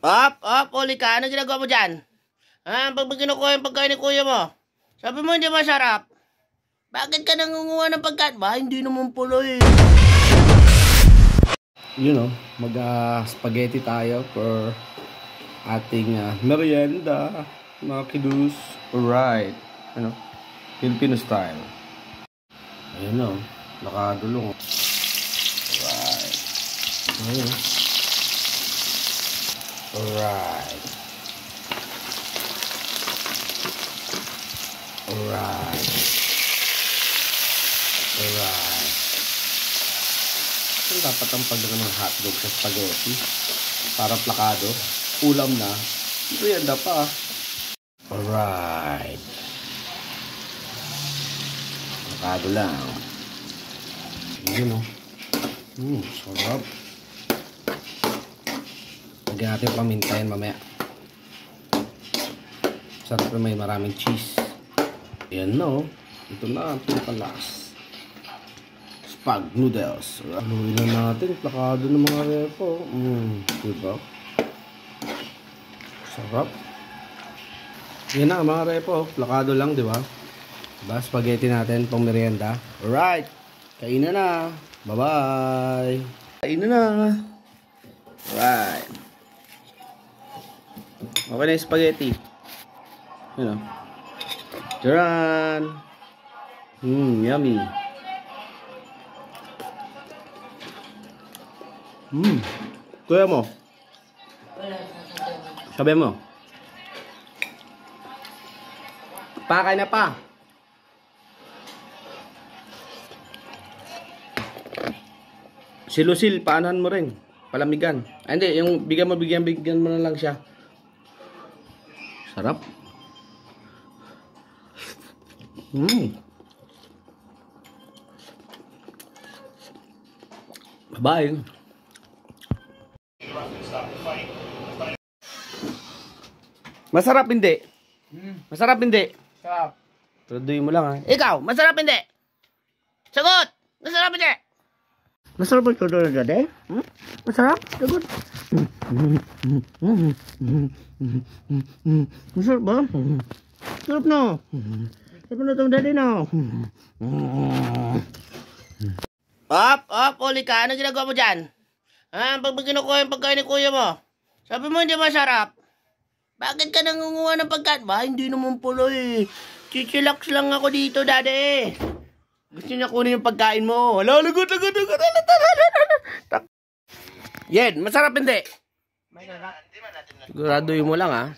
Uli ka. Ano ginagawa mo dyan? Pag kinukuha yung pagkain ni kuya mo, sabi mo hindi masarap. Bakit ka nangunguha ng pagkain? Ba, hindi naman pala eh. Mag-spaghetti tayo for ating merienda, mga kidus. Alright. Filipino style. Ayun nakadulong. Alright. Ayun. Alright. Alright. Alright. Ito dapat ang pagdagan ng hotdog sa spaghetti. Para plakado. Ulam na. Merienda pa. Alright. Plakado lang. Yun sarap. Lagyan natin paminta yan mamaya. Sarap na may maraming cheese. Ayan ito na ang pinakalas. Spag noodles. Haluin na natin. Plakado ng mga repo. Diba? Sarap. Yan na mga repo. Plakado lang, diba? Diba? Spaghetti natin pang merienda. Alright. Kainan na. Bye-bye. Kainan na. Alright. Okay na yung spaghetti. Charan. Yummy. Kuya mo. Sabi mo. Pakay na pa. Si Lucille, paanahan mo rin. Palamigan. Hindi, yung bigyan mo na lang siya. Sarap. Bye. Masarap hindi? Masarap hindi? Sarap. Traduhin mo lang Ikaw, masarap hindi? Sagot! Masarap hindi? Masarap ba ito doon dati? Masarap? Sagot. Masarap ba? Sarap no? Sarap na itong dati no? Uli ka. Ano ginagawa mo dyan? Pag kinukuha yung pagkain ni kuya mo, sabi mo hindi masarap. Bakit ka nangunguha ng pagkain? Ba, hindi naman pala eh. Chichilax lang ako dito, daddy. Gusto niya kunin yung pagkain mo. Hala, lagot. Yen, masarap hindi? Masarap. Siguraduhin mo lang